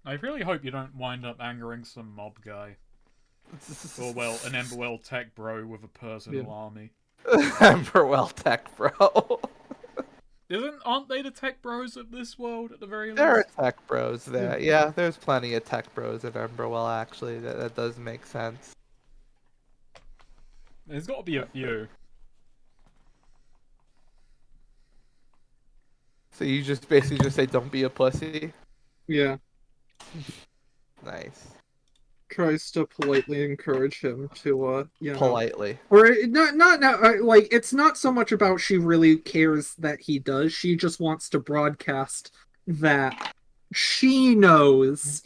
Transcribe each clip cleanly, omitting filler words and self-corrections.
I really hope you don't wind up angering some mob guy. Or, well, an Emberwell tech bro with a Yeah. personal army. Emberwell tech, bro. Aren't they the tech bros of this world at the very There are least? tech bros there. Yeah, there's plenty of tech bros in Emberwell, actually. That does make sense. There's got to be a few. So you just basically just say, don't be a pussy? Yeah. Nice. Tries to politely encourage him to, Politely. or not, like, it's not so much about she really cares that he does. She just wants to broadcast that she knows,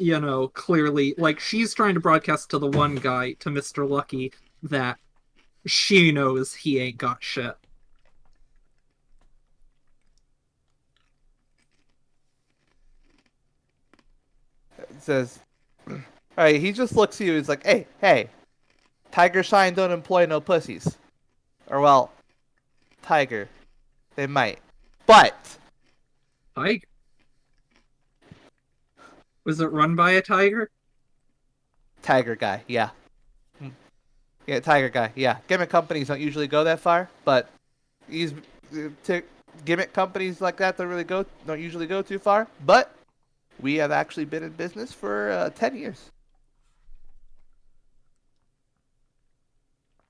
clearly, like, she's trying to broadcast to the one guy, to Mr. Lucky, that she knows he ain't got shit. It says, alright, he just looks at you, he's like, hey, Tiger Shine don't employ no pussies. Or, well, Tiger. They might. But, Tiger? Was it run by a tiger? Tiger guy, yeah. Yeah, Tiger guy, yeah. Gimmick companies don't usually go that far, but gimmick companies like that don't usually go too far. But we have actually been in business for 10 years.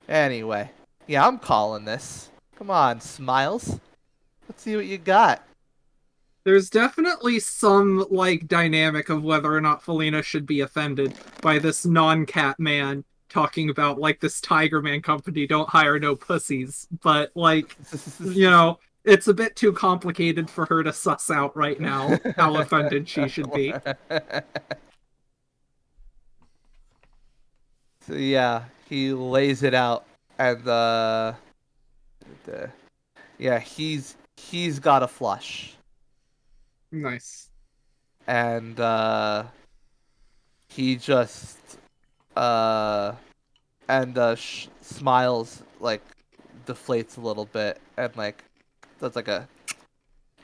Anyway, yeah, I'm calling this. Come on, Smiles. Let's see what you got. There's definitely some, like, dynamic of whether or not Felina should be offended by this non-cat man talking about, like, this Tiger Man company don't hire no pussies. But, like, it's a bit too complicated for her to suss out right now how offended she should be. So yeah, he lays it out, and yeah, he's got a flush. Nice. And he just Smiles, like, deflates a little bit and, like, does like a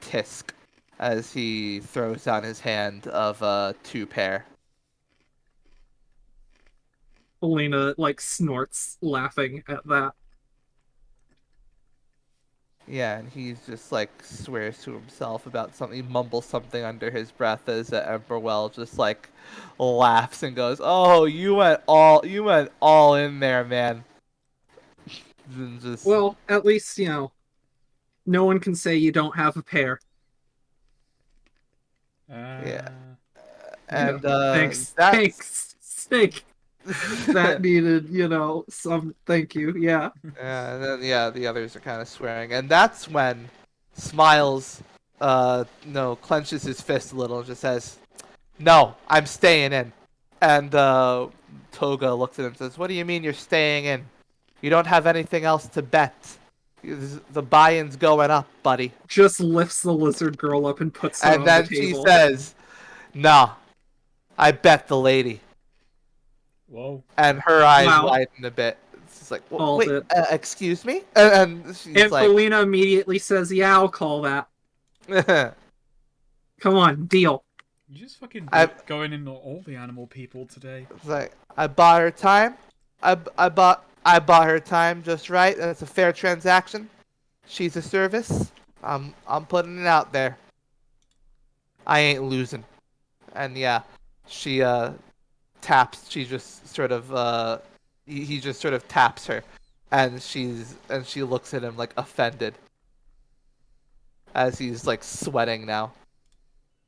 tisk as he throws down his hand of 2 pair. Felina, like, snorts laughing at that. Yeah, and he's just, like, swears to himself about something. He mumbles something under his breath as Emberwell just, like, laughs and goes, "Oh, you went all in there, man." And just, Well, at least, no one can say you don't have a pair. yeah. Yeah. And Thanks. that's Thanks. That needed, some thank you. Yeah. and then, yeah, the others are kind of swearing, and that's when Smiles, no, clenches his fist a little and just says, "No, I'm staying in." And Toga looks at him and says, "What do you mean you're staying in? You don't have anything else to bet. The buy-in's going up, buddy." Just lifts the lizard girl up and puts her And on the then she table. says, "No, I bet the lady." Whoa. And her eyes Wow. widen a bit. It's like, Called wait, it. excuse me? And she's And like, Felina immediately says, "Yeah, I'll call that. Come on, deal." You just fucking I- going into all the animal people today. It's like, I bought her time. I bought her time just right. That's a fair transaction. She's a service. I'm putting it out there. I ain't losing. And yeah, she taps. She just sort of he just sort of taps her, and she looks at him, like, offended as he's, like, sweating now.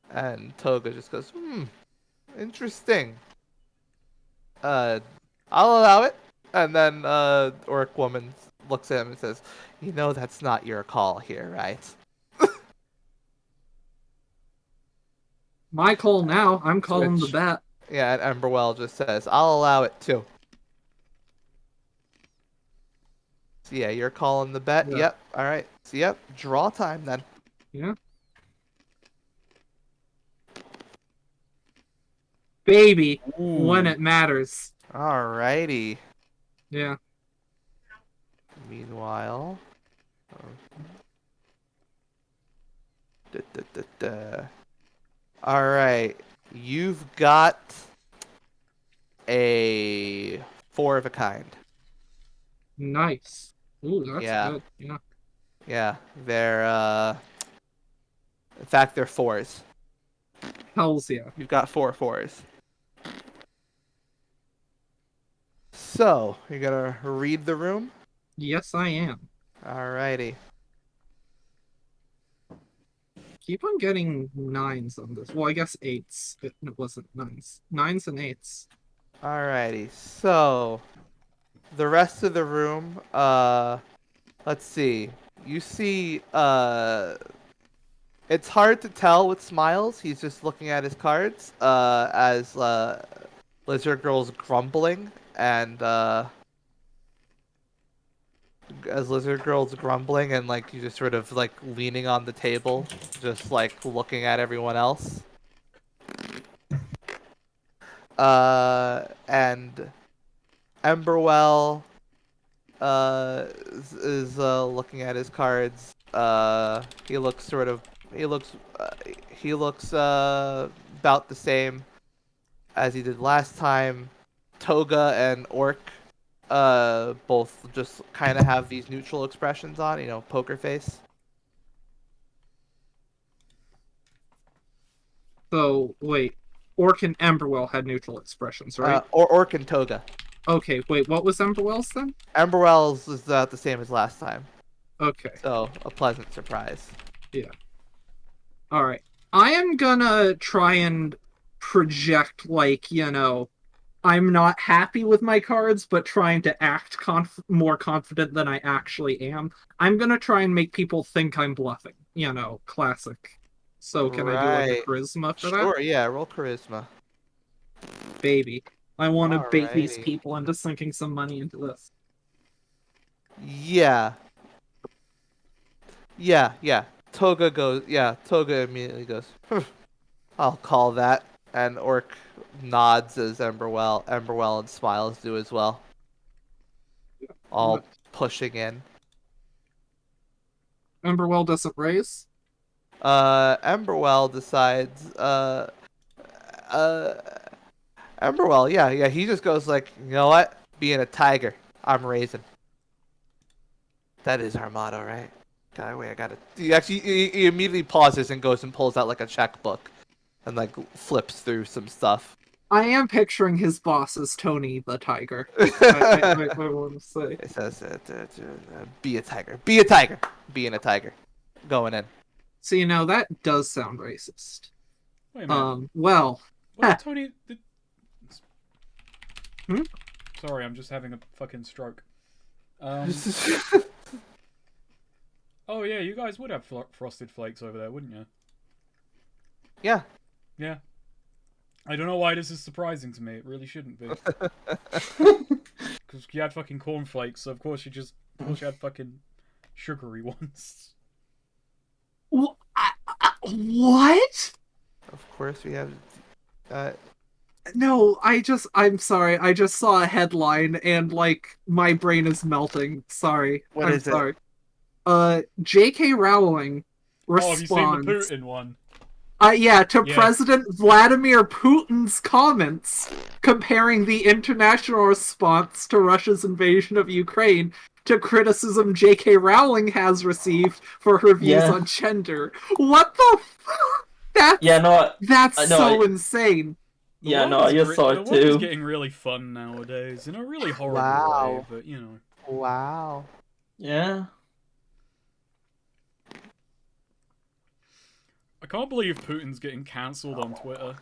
And Toga just goes, interesting. I'll allow it. And then Orc Woman looks at him and says, "You know that's not your call here, right?" My call now. I'm calling the Which- bet. Yeah, and Emberwell just says, "I'll allow it too." So yeah, you're calling the bet. Yeah. Yep. All right. So yep, draw time then. Yeah. Baby, when it matters. Alrighty. Yeah. Meanwhile, da, da, da, da. All right. You've got a 4 of a kind. Nice. Ooh, that's Yeah. good. Yeah. Yeah, they're in fact they're 4s. Hells yeah. You've got 4 4s. So, you're gonna read the room? Yes, I am. Alrighty. Keep on getting 9s on this. Well, I guess 8s. It wasn't 9s. 9s and 8s. Alrighty. So, the rest of the room, let's see. You see, it's hard to tell with Smiles. He's just looking at his cards, as Lizard Girl's grumbling, and like you just sort of like leaning on the table, just like looking at everyone else. And Emberwell is looking at his cards. He looks about the same as he did last time. Toga and Orc both just kind of have these neutral expressions on, poker face. So, wait. Orc and Emberwell had neutral expressions, right? Or Orc and Toga. Okay, wait, what was Emberwell's then? Emberwell's is the same as last time. Okay. So, a pleasant surprise. Yeah. Alright. I am gonna try and project, like, I'm not happy with my cards, but trying to act more confident than I actually am. I'm gonna try and make people think I'm bluffing. Classic. So can I do like a charisma for that? Sure, yeah, roll charisma. Baby. I want to bait these Alrighty. people into sinking some money into this. Yeah. Toga immediately goes, I'll call that. And Orc nods as Emberwell and Smiles do as well. All What? pushing in. Emberwell doesn't raise? Emberwell decides, Emberwell, yeah, he just goes like, you know what? Being a tiger, I'm raising. That is our motto, right? I gotta. He immediately pauses and goes and pulls out like a checkbook, and like flips through some stuff. I am picturing his boss as Tony the Tiger. I want to say. It says, "Be a tiger, be a tiger, being a tiger." Going in. So that does sound racist. Wait a minute. Well. What, Tony? Hmm? Sorry, I'm just having a fucking stroke. Oh yeah, you guys would have frosted flakes over there, wouldn't you? Yeah. Yeah. I don't know why this is surprising to me. It really shouldn't be. Because you had fucking cornflakes, so of course you had fucking sugary ones. What? Of course we have. No, I'm sorry. I just saw a headline and like my brain is melting. Sorry. What is it? sorry. J.K. Rowling responds. Oh, have you seen the Putin one? Yeah, President Vladimir Putin's comments comparing the international response to Russia's invasion of Ukraine to criticism J.K. Rowling has received for her views on gender. What the fuck? That's so insane. I just saw it too. The world is getting really fun nowadays, in a really horrible way, but Wow. Yeah. I can't believe Putin's getting cancelled on Twitter.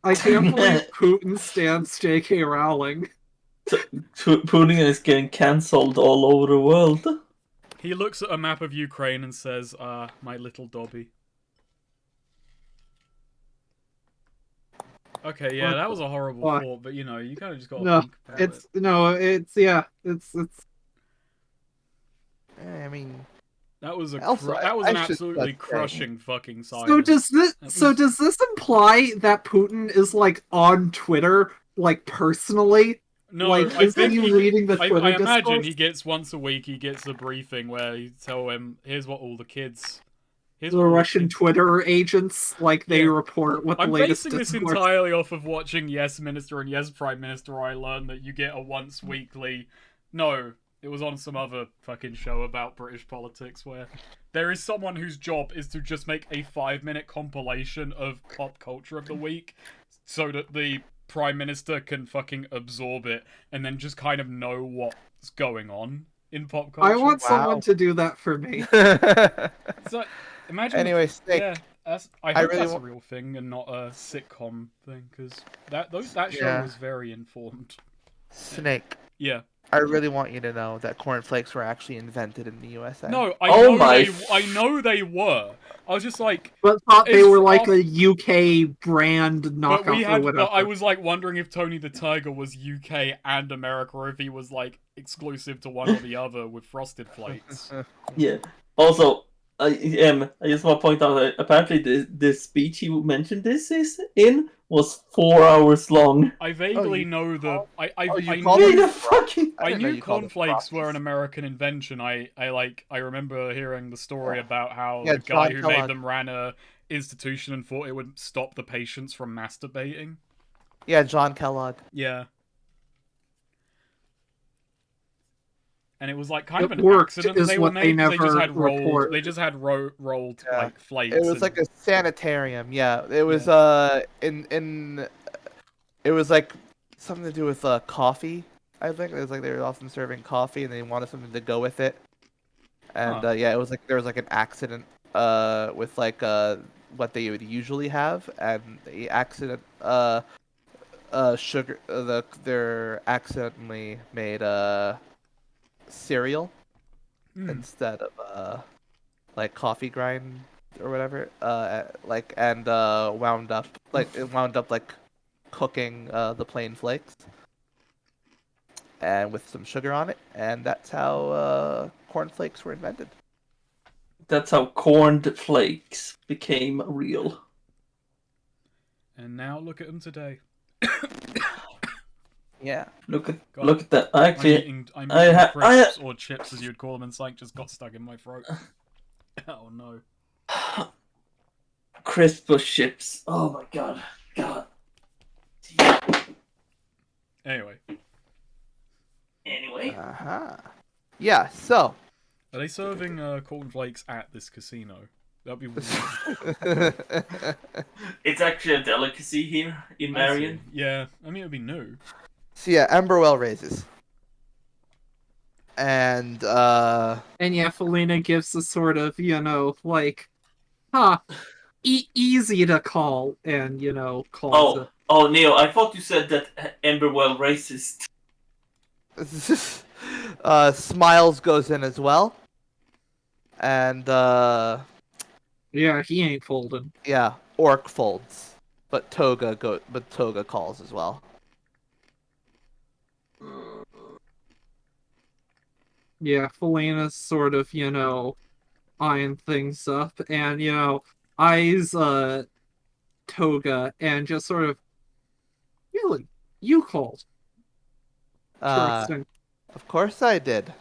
I can't believe Putin stands J.K. Rowling. Putin is getting cancelled all over the world. He looks at a map of Ukraine and says, my little Dobby. Okay, yeah, that was a horrible thought, but you kind of just gotta think about it. It's I mean, that was an absolutely crushing fucking silence. So does this imply that Putin is like on Twitter, like personally? No, like, I think reading the Twitter I imagine discourse? he gets once a week. He gets a briefing where you tell him, "Here's what all the kids, the Russian Twitter agents, like, they report what the I'm latest basing this discourse. entirely off of watching Yes Minister and Yes Prime Minister. I learned that you get a once weekly. No, it was on some other fucking show about British politics where there is someone whose job is to just make a 5-minute compilation of pop culture of the week so that the Prime Minister can fucking absorb it and then just kind of know what's going on in pop culture. I want someone to do that for me. So, imagine. Anyway, Snake. Yeah, I hope really that's a real thing and not a sitcom thing, because that show Yeah. was very informed. Snake. Yeah. I really want you to know that cornflakes were actually invented in the USA. No, I know they were. I was just like, But thought they It's were like off- a UK brand knockoff or whatever. but I was like wondering if Tony the Tiger was UK and America, or if he was like exclusive to one or the other with Frosted Flakes. Yeah. Also, I just want to point out that apparently the speech he mentioned this is in was 4 hours long. I vaguely know the. I called knew. them Yeah, fucking. I didn't know knew you called them cornflakes were Frosties. an American invention. I remember hearing the story about how Yeah, the guy John who made Kellogg. them ran a institution and thought it would stop the patients from masturbating. Yeah, John Kellogg. Yeah. And it was like kind of It an worked, accident is they were what they made. They just never had rolled. report. They just had rolled Yeah. like flakes. It was and- like a sanitarium. Yeah, it was in it was like something to do with coffee. I think it was like they were often serving coffee and they wanted something to go with it. And Huh. yeah, it was like there was like an accident with like what they would usually have, and the accident sugar they're accidentally made cereal Mm. instead of like coffee grind or whatever and wound up like cooking the plain flakes and with some sugar on it, and that's how cornflakes were invented. That's how corned flakes became real. And now look at them today. Yeah. Look at God. that. Actually, I'm I eating ha- I crisps or chips as you'd call them, and something just got stuck in my throat. Oh no. crisp chips. Oh my god. Anyway, Anyway, Yeah. So. are they serving cornflakes at this casino? That'd be weird. it's actually a delicacy here in I see. Marion. Yeah, I mean it'd be new. So yeah, Emberwell raises. And And yeah, Felina gives a sort of, like, easy to call, and, calls it. Oh, Neo, I thought you said that Emberwell racist. Smiles goes in as well. And Yeah, he ain't folding. yeah, Orc folds. But Toga calls as well. Yeah, Felina's sort of, eyeing things up, and, eyes, Toga, and just sort of, really? You called? Interesting. Of course I did.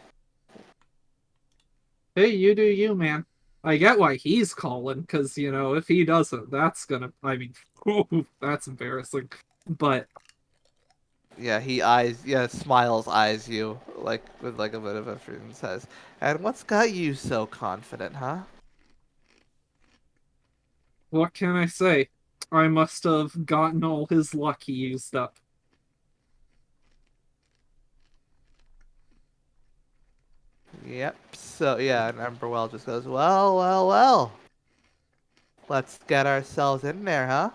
Hey, you do you, man. I get why he's calling, because, if he doesn't, that's gonna, that's embarrassing. But, Yeah, Smiles eyes you like with like a bit of effort and says, "And what's got you so confident, huh?" what can I say? I must have gotten all his luck he used up. Yep. So yeah, and Emberwell just goes, well. Let's get ourselves in there, huh?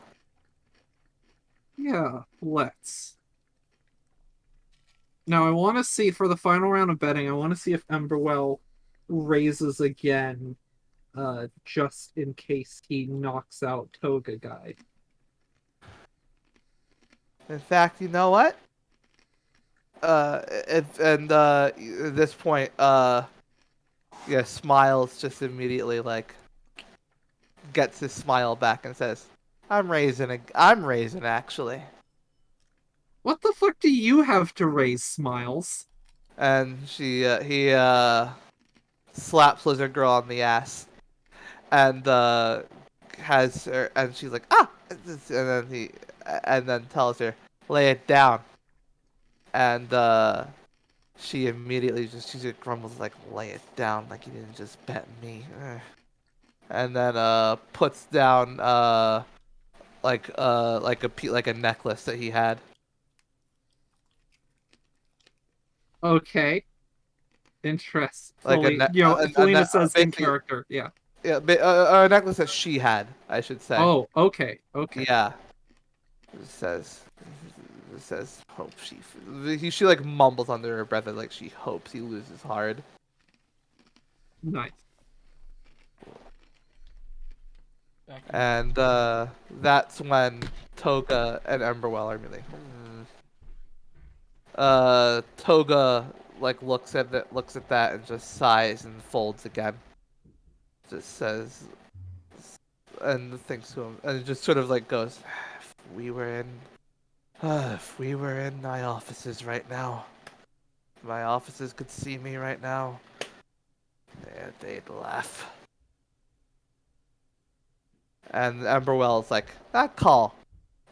Yeah, let's. Now, I want to see, for the final round of betting, I want to see if Emberwell raises again, just in case he knocks out Toga Guy. In fact, you know what? At this point, yeah, Smiles just immediately like gets his smile back and says, I'm raising actually." What the fuck do you have to raise, Smiles? And he slaps Lizard Girl on the ass and has her, and she's like, ah, and then tells her, lay it down, and she immediately she just grumbles like, lay it down, like you didn't just bet me, and then puts down like a necklace that he had. Okay. Interest. Like Fully, Felina says in basically, character. Yeah. yeah, a necklace that she had, I should say. Oh, okay. Okay. Yeah. It says hope she like mumbles under her breath like she hopes he loses hard. Nice. And that's when Toga and Emberwell are like, Toga like looks at that and just sighs and folds again. Just says and thinks to him and just sort of like goes, if we were in my offices right now, if my offices could see me right now, they'd laugh. And Emberwell's like,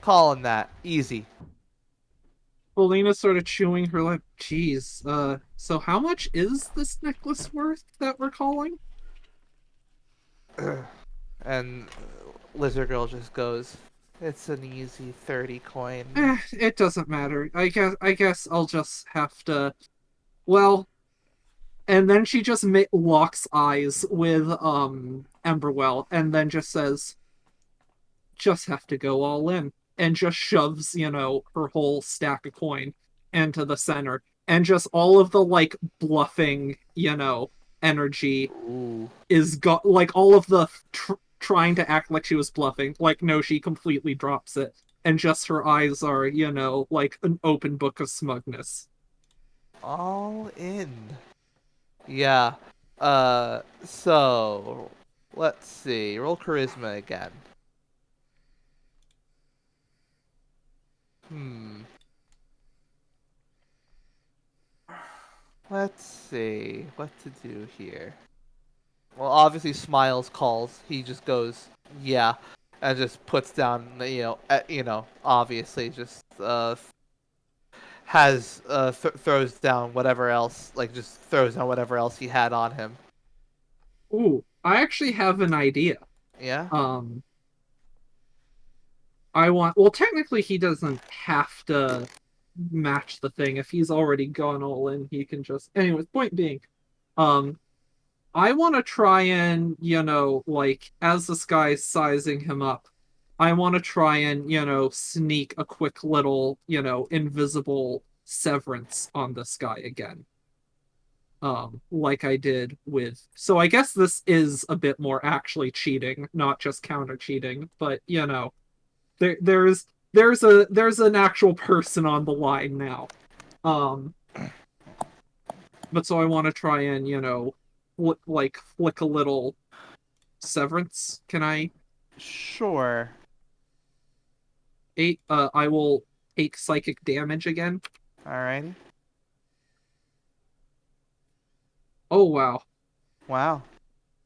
calling that easy. Felina's sort of chewing her lip. Geez, so how much is this necklace worth that we're calling? And Lizard Girl just goes, it's an easy 30 coin. It doesn't matter. I guess I'll just have to. Well, and then she just locks eyes with Emberwell, and then just says, "Just have to go all in," and just shoves her whole stack of coin into the center, and just all of the like bluffing energy Ooh. is got like all of the trying to act like she was bluffing. Like, no, she completely drops it. And just her eyes are, like an open book of smugness. All in. Yeah. So, let's see. Roll charisma again. Let's see. What to do here. Well, obviously Smiles calls. He just goes, yeah, and just puts down, obviously just throws down whatever else, like just throws down whatever else he had on him. Ooh, I actually have an idea. Yeah. Well, technically he doesn't have to match the thing. If he's already gone all in, he can just. Anyways, point being, I want to try and, like, as this guy's sizing him up, I want to try and, sneak a quick little, invisible severance on this guy again. Like I did with. So I guess this is a bit more actually cheating, not just counter cheating, but, there's an actual person on the line now. But so I want to try and, flick a little severance. Can I? Sure. I will take psychic damage again. Alrighty. Oh, wow. Wow.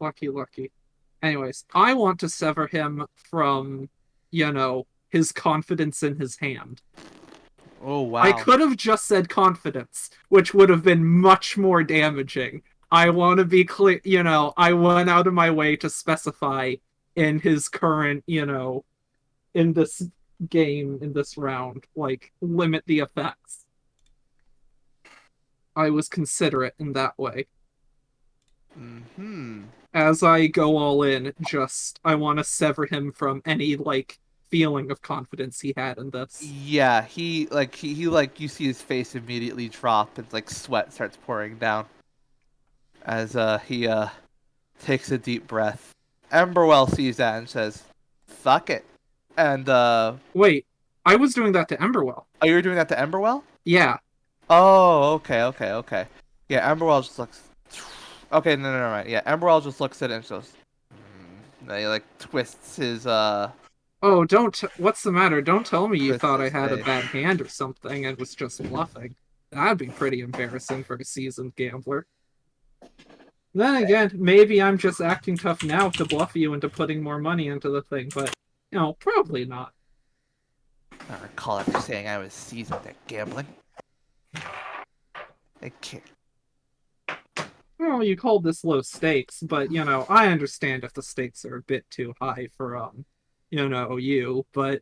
Lucky. Anyways, I want to sever him from, his confidence in his hand. Oh, wow. I could have just said confidence, which would have been much more damaging. I want to be clear, I went out of my way to specify in his current, in this game, in this round, like, limit the effects. I was considerate in that way. As I go all in, I want to sever him from any, like, feeling of confidence he had in this. Yeah, he you see his face immediately drop and like sweat starts pouring down as he takes a deep breath. Emberwell sees that and says, "Fuck it." And wait, I was doing that to Emberwell. Oh, you were doing that to Emberwell? Yeah. Oh, okay. Yeah, Emberwell just looks. Okay, no, right. Yeah, Emberwell just looks at it and goes. He like twists his Oh, what's the matter? Don't tell me you thought I had a bad hand or something and was just bluffing. That'd be pretty embarrassing for a seasoned gambler. Then again, maybe I'm just acting tough now to bluff you into putting more money into the thing, but, probably not. I recall ever saying I was seasoned at gambling. I can't. Well, you called this low stakes, but, I understand if the stakes are a bit too high for, you, but,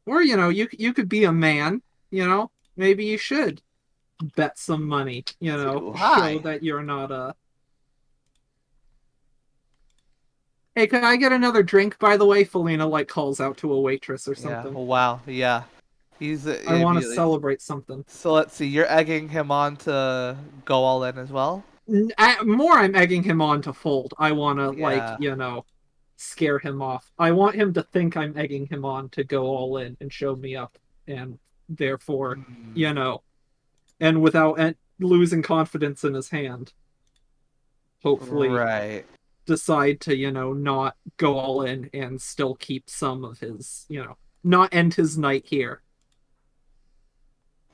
or, you could be a man, maybe you should bet some money, Too show high. that you're not a. Hey, can I get another drink, by the way? Felina, calls out to a waitress or Yeah. something. Wow. Yeah. He's. I want to Immediately. celebrate something. So let's see. You're egging him on to go all in as well. More, I'm egging him on to fold. I want to, Yeah. scare him off. I want him to think I'm egging him on to go all in and show me up, and therefore, and without losing confidence in his hand, hopefully Right. decide to, not go all in and still keep some of his, not end his night here.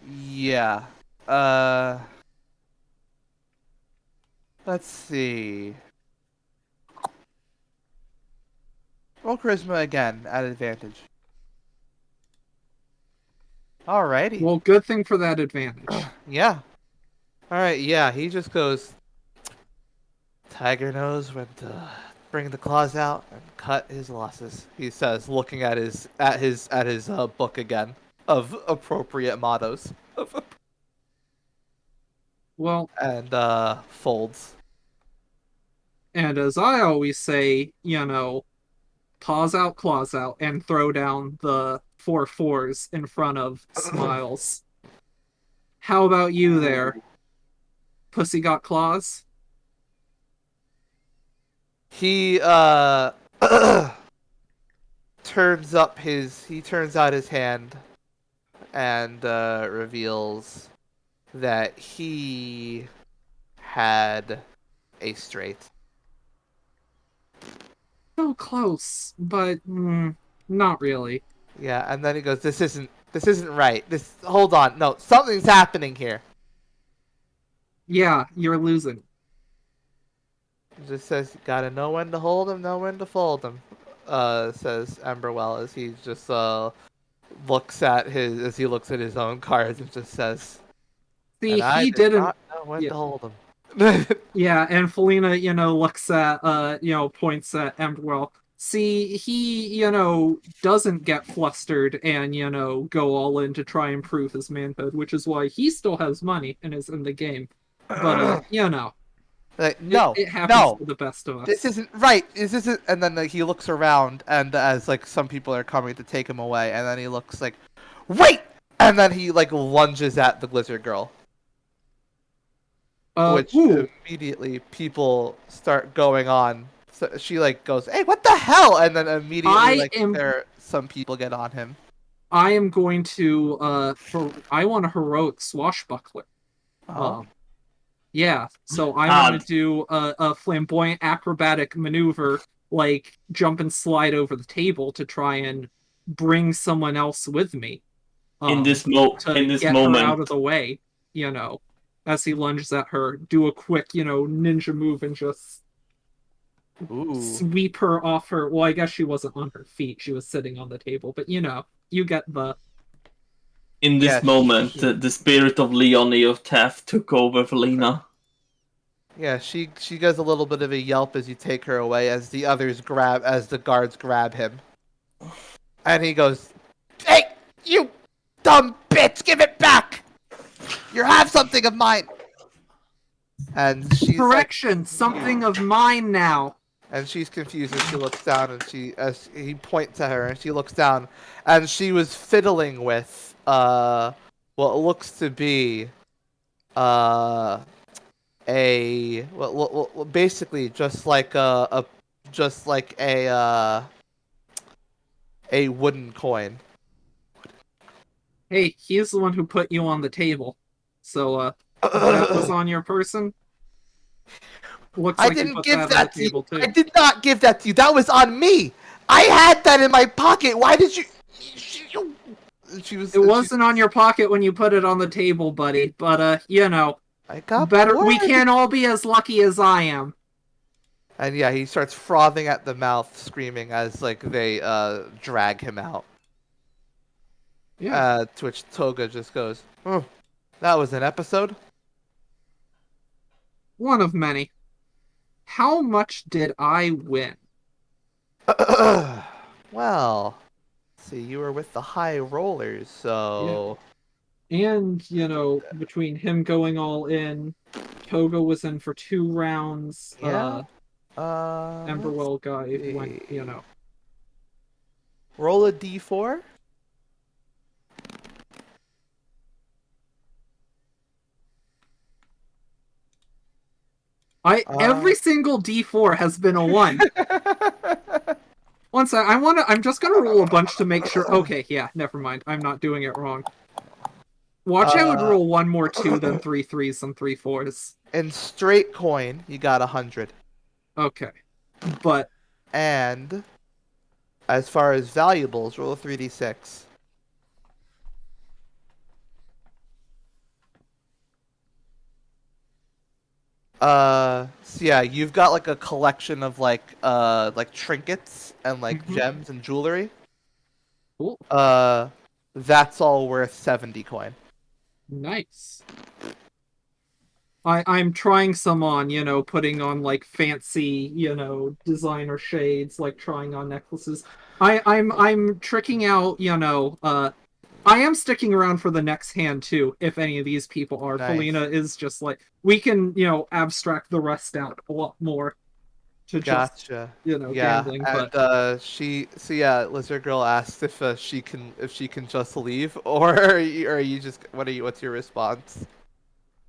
Yeah. Let's see. Roll charisma again at advantage. Alrighty. Well, good thing for that advantage. Yeah. Alright, yeah, he just goes. Tiger knows when to bring the claws out and cut his losses. He says, looking at his book again of appropriate mottos. Well, And folds. and as I always say, paws out, claws out, and throw down the 4 4s in front of Smiles. How about you there? Pussy got claws? He turns out his hand and reveals that he had a straight. So close, but not really. Yeah, and then he goes, This isn't right. Hold on, no, something's happening here." Yeah, you're losing. It just says, "Gotta know when to hold him, know when to fold him." Says Emberwell as he just looks at his own cards and just says, See, "And I he did didn't. not know when Yeah. to hold him." Yeah, and Felina, looks at, points at Emberwell. See, he, doesn't get flustered and, go all in to try and prove his manhood, which is why he still has money and is in the game. But, Like, no, it happens no, to the best of us. this isn't right. This isn't. And then he looks around, and as some people are coming to take him away, and then he looks like, "Wait!" And then he lunges at the Lizard Girl. Which immediately people start going on. So she goes, "Hey, what the hell?" And then immediately some people get on him. I am going to I want a heroic swashbuckler. Oh. Yeah, so I want to do a flamboyant acrobatic maneuver, jump and slide over the table to try and bring someone else with me. In this moment, her out of the way, as he lunges at her, do a quick, ninja move and just sweep her off her. Well, I guess she wasn't on her feet; she was sitting on the table. But you get the. In this moment, the spirit of Leonie of Taft took over Felina. Yeah, she does a little bit of a yelp as you take her away, as the guards grab him, and he goes, "Hey, you dumb bitch! Give it back! You have something of mine." And she's correction, something of mine now. And she's confused as she looks down, and as he points at her, and she looks down, and she was fiddling with what looks to be basically just like a wooden coin. Hey, he's the one who put you on the table. So that was on your person? Looks I like didn't give that to you. Too. I did not give that to you. That was on me. I had that in my pocket. Why did you? It wasn't on your pocket when you put it on the table, buddy. But I got Better. bored. We can't all be as lucky as I am. And yeah, he starts frothing at the mouth, screaming as like they drag him out. Yeah. To which Toga just goes, "Oh, that was an episode." One of many. How much did I win? Well, see, you were with the high rollers, so And, between him going all in, Toga was in for 2 rounds, yeah. Let's Emberwell guy went, see. Roll a d4. Every single D4 has been a 1. One sec, I'm just gonna roll a bunch to make sure. Okay, yeah, never mind. I'm not doing it wrong. Watch, I would roll 1 more 2 than 3 3s and 3 4s. In straight coin, you got 100. Okay. But, And as far as valuables, roll a 3d6. So yeah, you've got like a collection of like trinkets and like Mhm. gems and jewelry. cool. That's all worth 70 coin. Nice. I'm trying some on, putting on like fancy, designer shades, like trying on necklaces. I'm tricking out, I am sticking around for the next hand too, if any of these people are. Nice. Felina is just like we can, abstract the rest out a lot more to just Gotcha. gambling, and but Lizard Girl asks if she can just leave, or are you just what's your response?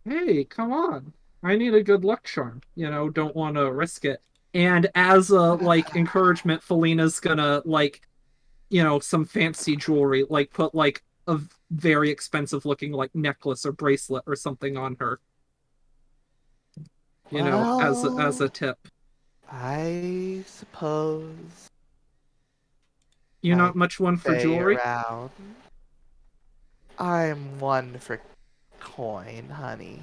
hey, come on. I need a good luck charm. Don't want to risk it. And as a like encouragement, Felina's gonna like, some fancy jewelry, like put like a very expensive looking like necklace or bracelet or something on her. As a Well, tip. I suppose You're I not much one for stay jewelry? around. I'm one for coin, honey.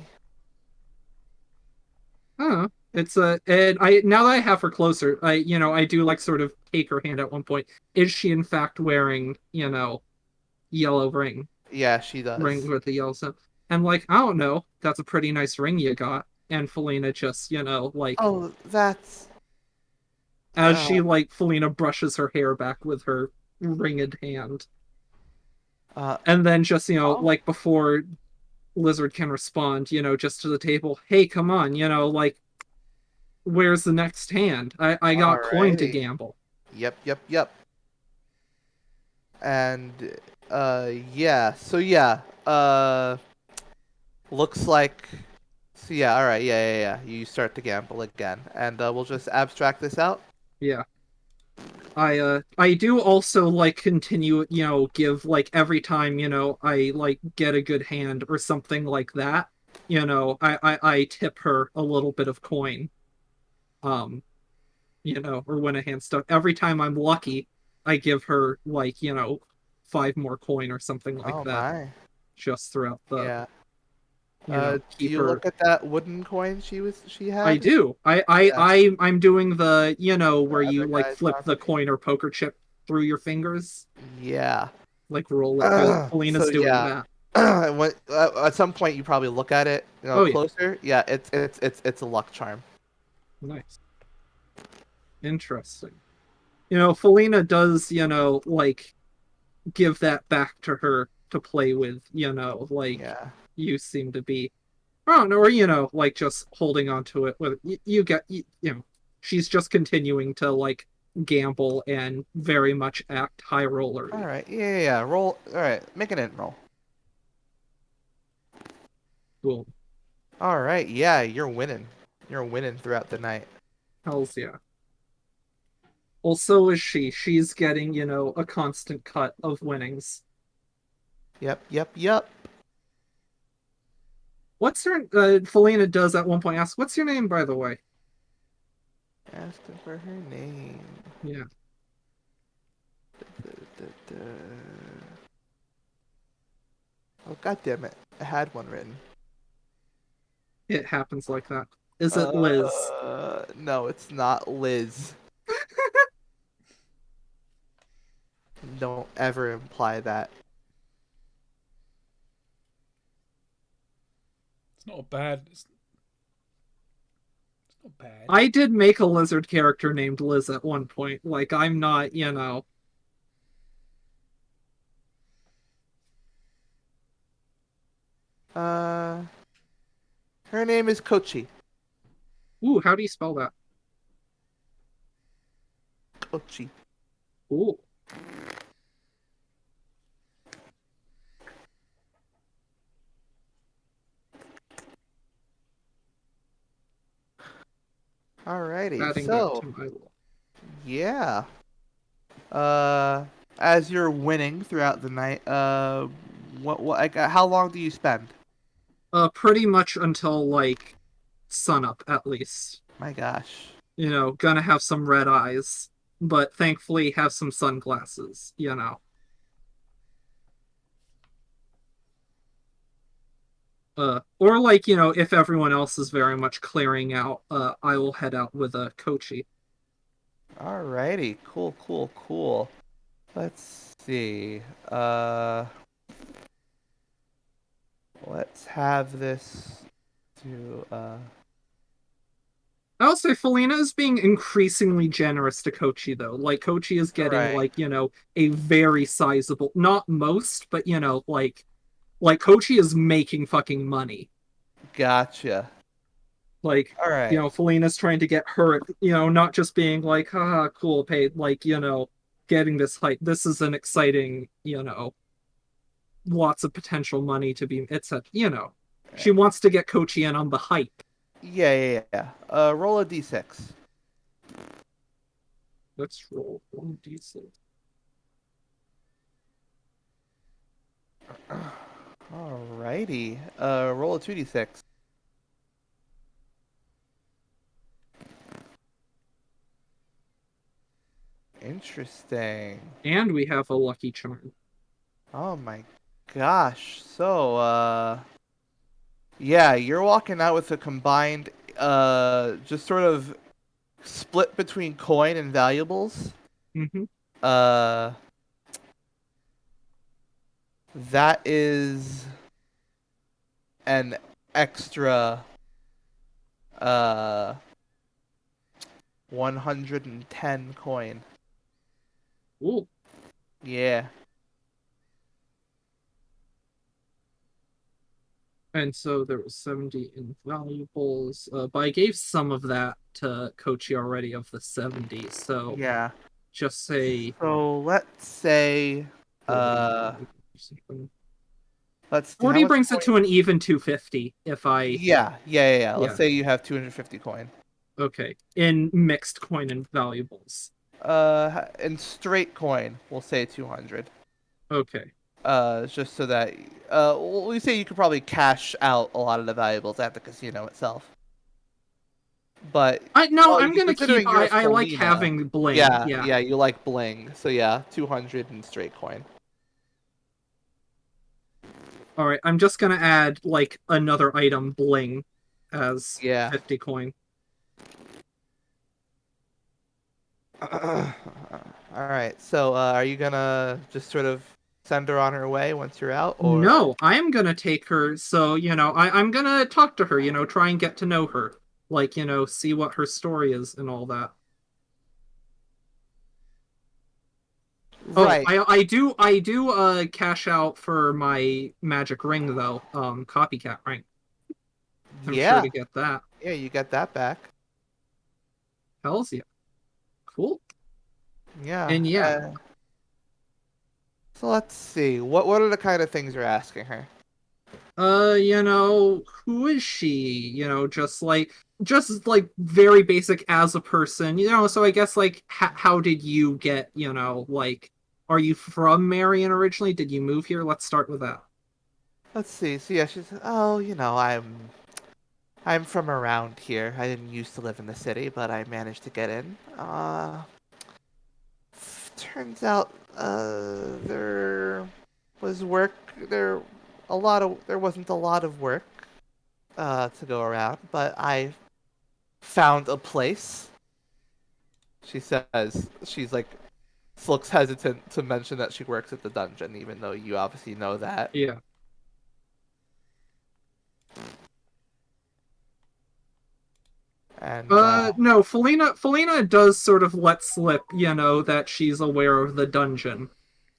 Huh. It's a and I now that I have her closer, I do like sort of take her hand at one point. Is she in fact wearing, yellow Yeah, she ring does. with the yellow stuff? And like, I don't know, that's a pretty nice ring you got. And Felina just, like Oh, that's as uh, she like Felina brushes her hair back with her ringed hand. uh And then just, oh, like before Lizard can respond, just to the table, hey, come on, like where's the next hand? I got coin to alrighty. gamble. Yep. And yeah, so yeah, looks like all right, yeah. You start to gamble again, and we'll just abstract this out. Yeah. I do also like continue, give like every time, I like get a good hand or something like that, I tip her a little bit of coin. Um, or win a hand stuff. Every time I'm lucky, I give her like, 5 more coin or something like Oh that. my, Just throughout the, yeah. Do keep you her. look at that wooden coin she I had? do. Yeah, I'm doing the, the where you other like guy's flip the property. coin or poker chip through your fingers, Yeah. like roll it through. So Felina's doing yeah, that. at some point you probably look at it, Oh yeah, closer. Yeah, it's a luck charm. nice, interesting. Felina does, like give that back to her to play with. Like Yeah. you seem to be, I don't know, or like just holding on to it. With you get, she's just continuing to like gamble and very much act high All rollery. right. Yeah. Roll. All right. Make an int roll. Cool. All right. Yeah, you're winning. You're winning throughout the night. Hells yeah. Also is she. She's getting, a constant cut of winnings. Yep. What's her Felina does at one point ask, what's your name, by the way? Asking for her name. Yeah. Da. Oh, God damn it. I had one written. It happens like that. Is it Liz? No, it's not Liz. Don't ever imply that. It's not bad. It's not bad. I did make a lizard character named Liz at one point. Like, I'm not, Her name is Kochi. Ooh, how do you spell that? Kochi. Ooh. Alrighty, Adding that so to my list. yeah. As you're winning throughout the night, like, how long do you spend? Pretty much until, like, sunup, at least. My gosh. Gonna have some red eyes, but thankfully have some sunglasses. Or like, if everyone else is very much clearing out, I will head out with a Kochi. Alrighty, cool. Let's see. Let's have this to I'll say Felina is being increasingly generous to Kochi, though. Like, Kochi is getting, Right. like, a very sizable, not most, but, like Kochi is making fucking money. Gotcha. Like, Alright. Felina's trying to get her, not just being like, haha, cool, paid, like, getting this hype. This is an exciting, lots of potential money to be, etc. She wants to get Kochi in on the hype. Yeah. Roll a d6. Let's roll 1d6. Alrighty. Roll a 2d6. Interesting. And we have a lucky charm. Oh my gosh. So, yeah, you're walking out with a combined, just sort of split between coin and valuables. Mm-hmm. That is an extra, 110 coin. Ooh. Yeah. And so there was 70 in valuables. But I gave some of that to Kochi already of the 70. So Yeah. just say So let's say, 40 or something. let's see, how 40 much brings it coin- to an even 250 if I. Yeah. Yeah. Let's say you have 250 coin. Okay. In mixed coin and valuables. In straight coin, we'll say 200. Okay. Just so that, we say you could probably cash out a lot of the valuables at the casino itself. But No, I'm gonna keep. considering you're I like Felina, having bling. yeah, you like bling. So yeah, 200 in straight coin. All right. I'm just gonna add like another item, bling, as Yeah. 50 coin. All right. So, are you gonna just sort of send her on her way once you're out, or No, I'm gonna take her. So I'm gonna talk to her. Try and get to know her. Like see what her story is and all that. right? Oh, I do cash out for my magic ring though. Copycat ring. I'm sure Yeah, to get that. yeah, you get that back. Hells yeah. Cool. Yeah. And yeah. So let's see. What are the kind of things you're asking her? Who is she? Just like very basic as a person. So I guess like how did you get, like are you from Marion originally? Did you move here? Let's start with that. Let's see. So yeah, she's, oh, I'm from around here. I didn't used to live in the city, but I managed to get in. Turns out, there was work. There wasn't a lot of work. to go around, but I found a place. She says she's like looks hesitant to mention that she works at the dungeon, even though you obviously know that. Yeah. And No, Felina does sort of let slip, that she's aware of the dungeon,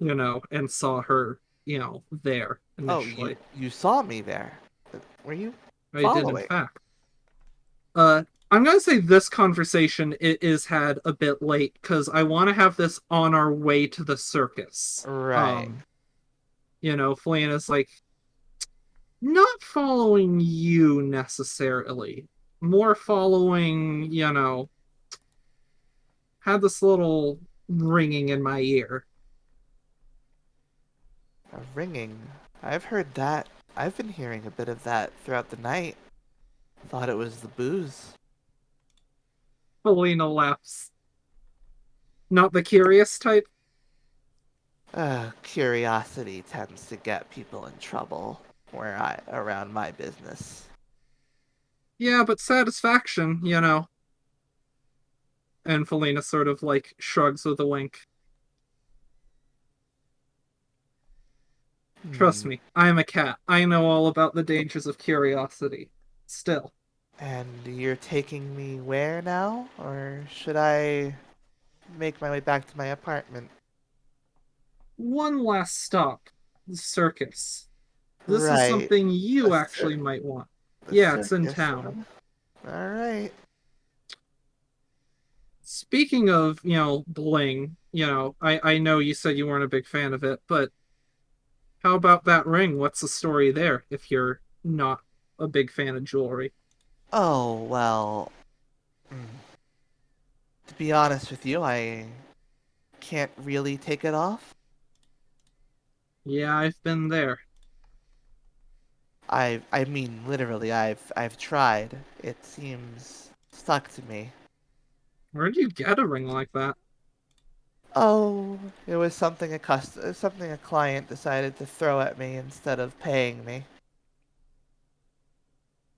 and saw her, there oh, initially. you saw me there. Were you I did, in following? fact. I'm gonna say this conversation is had a bit late because I want to have this on our way to the circus. Right. Felina's like not following you necessarily, more following, had this little ringing in my ear. A ringing. I've heard that. I've been hearing a bit of that throughout the night. Thought it was the booze. Felina laughs. Not the curious type? Curiosity tends to get people in trouble around my business. Yeah, but satisfaction, And Felina sort of like shrugs with a wink. Trust me, I am a cat. I know all about the dangers of curiosity. Still. And you're taking me where now? Or should I make my way back to my apartment? One last stop. The circus. This Right. is something you The actually cir- might want. The Yeah, it's in circus town. one? Alright. Speaking of, bling, I know you said you weren't a big fan of it, but how about that ring? What's the story there if you're not a big fan of jewelry? Oh, well. To be honest with you, I can't really take it off. Yeah, I've been there. I mean, literally, I've tried. It seems stuck to me. Where'd you get a ring like that? Oh, it was something a client decided to throw at me instead of paying me.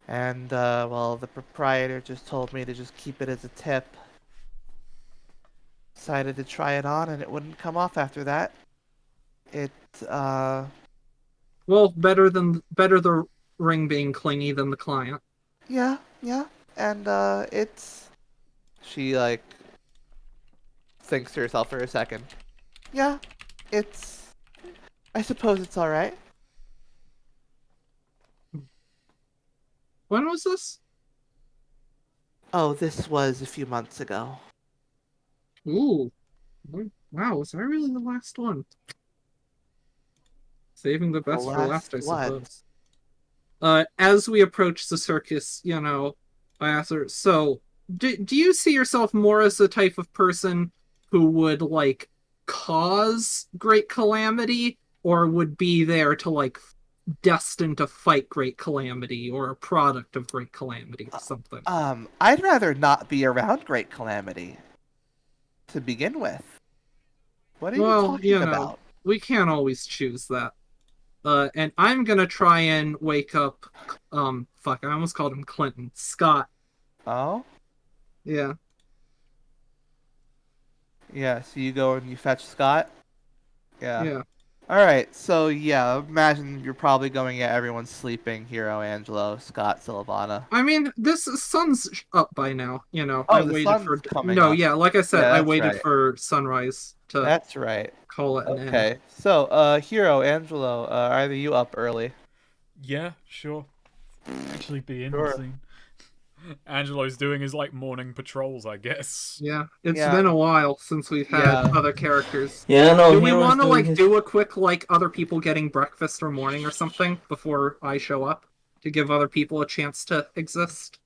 And well, the proprietor just told me to just keep it as a tip. Decided to try it on, and it wouldn't come off after that. It Well, better the ring being clingy than the client. yeah, and it's she like thinks to herself for a second. Yeah, it's I suppose it's all right. When was this? Oh, this was a few months ago. Ooh. Wow, was I really the last one? Saving the best for last, I last one. suppose. As we approach the circus, I ask her, so, do you see yourself more as the type of person who would, like, cause great calamity, or would be there to, like, destined to fight great calamity, or a product of great calamity, or something? I'd rather not be around Great Calamity to begin with. What are you talking about? We can't always choose that. And I'm gonna try and wake up, fuck, I almost called him Clinton. Scott. Oh? Yeah. Yeah, so you go and you fetch Scott? Yeah. Alright, so yeah, imagine you're probably going at everyone's sleeping, Hero, Angelo, Scott, Sylvana. I mean, this sun's up by now, Oh, I the waited sun's for coming No, up. yeah, like I said, Yeah, I that's waited right. for sunrise to That's right. call it an end. Okay, so, Hero, Angelo, either you up early? Yeah, sure. Actually be in Sure. the scene. Angelo's doing his like morning patrols, I guess. Yeah, it's Yeah. been a while since we've had Yeah. other characters. Yeah, no. Do we Hero's want to doing like his- do a quick like other people getting breakfast or morning or something before I show up to give other people a chance to exist?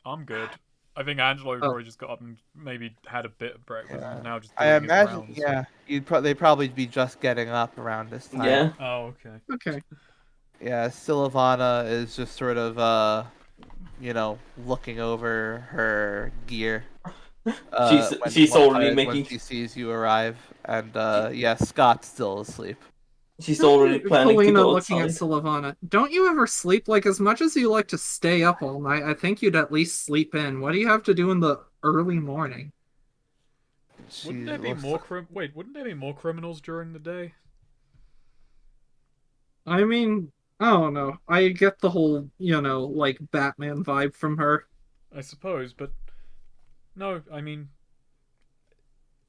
I'm good. I think Angelo Oh. probably just got up and maybe had a bit of breakfast Yeah. and now just I doing his imagine, rounds. yeah, they'd probably be just getting up around this time. Yeah. Oh, okay. Okay. Yeah, Sylvana is just sort of, looking over her gear. She's already when making. she sees you arrive, and yeah, Scott's still asleep. She's already planning to Felina go looking at outside. Silvana. Don't you ever sleep? Like, as much as you like to stay up all night, I think you'd at least sleep in. What do you have to do in the early morning? Wouldn't there be more Wait, wouldn't there be more criminals during the day? I mean, I don't know. I get the whole, like, Batman vibe from her. I suppose, but no, I mean,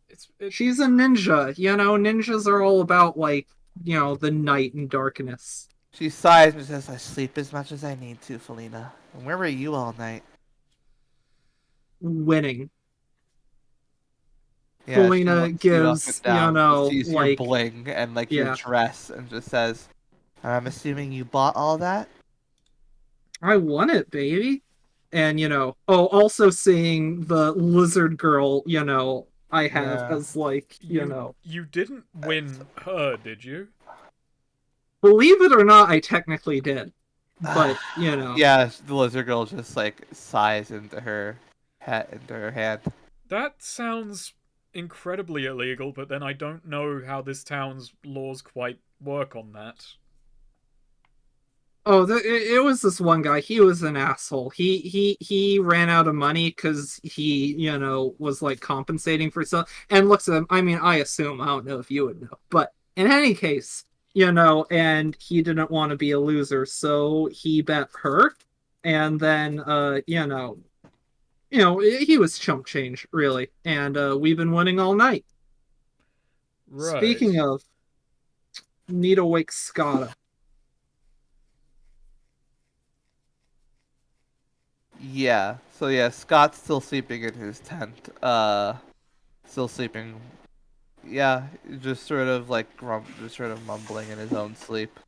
it's She's a ninja, ninjas are all about, like, the night and darkness. She sighs and says, "I sleep as much as I need to, Felina. And where were you all night?" Winning. Yeah, Felina she looks you up gives, and down, sees your like, bling and like yeah. your dress, and just says, "I'm assuming you bought all that." I won it, baby. And, also seeing the lizard girl, I have Yeah. as, like, You didn't win her, did you? Believe it or not, I technically did. But, Yeah, the lizard girl just like sighs into her hand. That sounds incredibly illegal, but then I don't know how this town's laws quite work on that. Oh, it was this one guy. He was an asshole. He ran out of money because he, was like compensating for stuff. And looks at him. I mean, I assume, I don't know if you would know, but in any case, and he didn't want to be a loser, so he bet her, and then, he was chump change, really, and we've been winning all night. Right. Speaking of, need to wake Scott up. Yeah. So yeah, Scott's still sleeping in his tent. Still sleeping. Yeah, just sort of like just sort of mumbling in his own sleep.